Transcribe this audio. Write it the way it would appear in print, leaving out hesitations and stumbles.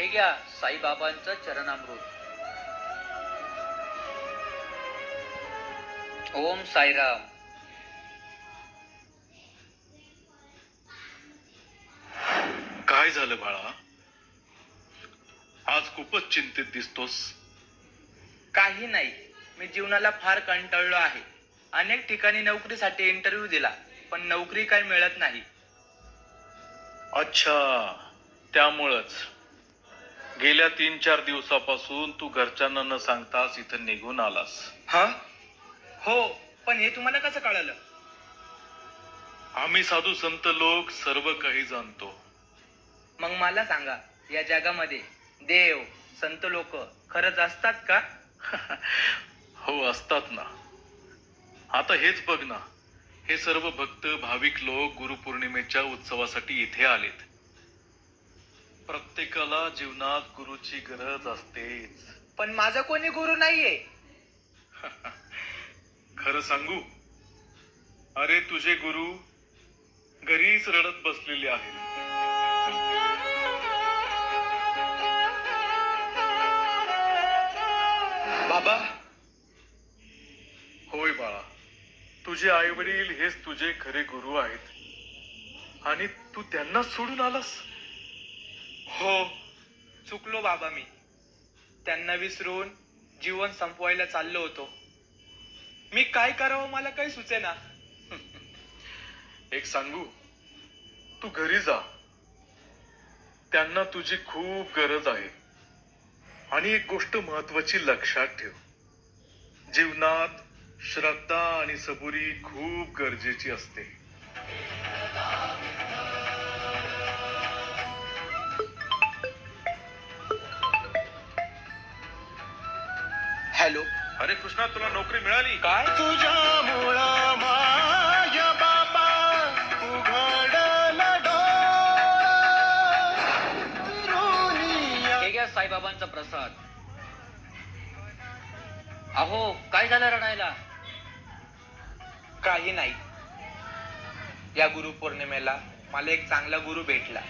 हे घ्या साईबाबांचं चरणामृत. ओम साईराम. काय झालं बाळा? आज खूपच चिंतित दिसतोस. काही नाही, मी जीवनाला फार कंटाळलो आहे. अनेक ठिकाणी नोकरीसाठी इंटरव्ह्यू दिला, पण नोकरी काही मिळत नाही. अच्छा, त्यामुळंच गेल्या 3-4 दिवसापासून तू घरच्यांना न सांगताच इथं निघून आलास. हा? हो, पण हे तुम्हाला कसं कळालं? आम्ही साधू संत लोक सर्व काही जाणतो. मग मला सांगा, या जगामध्ये देव, संत लोक खरंच असतात का? हो, असतात ना. आता हेच बघ ना, हे सर्व भक्त भाविक लोक गुरुपौर्णिमेच्या उत्सवासाठी इथे आलेत. प्रत्येकाला जीवनात गुरुची गरज असतेच. पण माझा कोणी गुरु नाहीये. खरं सांगू, अरे तुझे गुरु घरीच रडत बसलेले आहेत. बाबा, होय बाळा, तुझे आई वडील हेच तुझे खरे गुरु आहेत आणि तू त्यांनाच सोडून आलास. हो, चुकलो बाबा मी. त्यांना विसरून जीवन संपवायला चाललो होतो. मी काय करावं मला काही सुचेना. एक सांगू, तू घरी जा. त्यांना तुझी खूप गरज आहे. आणि एक गोष्ट महत्वाची लक्षात ठेव, जीवनात श्रद्धा आणि सबुरी खूप गरजेची असते. हॅलो. अरे कृष्णा, तुला नोकरी मिळाली? काय? तुझ्यामुळं माझ्या बापा उघडलं डोळं. हे घ्या साईबाबांचा प्रसाद. अहो, काय झालं रडायला? काही नाही. या गुरुपौर्णिमेला मला एक चांगला गुरु भेटला.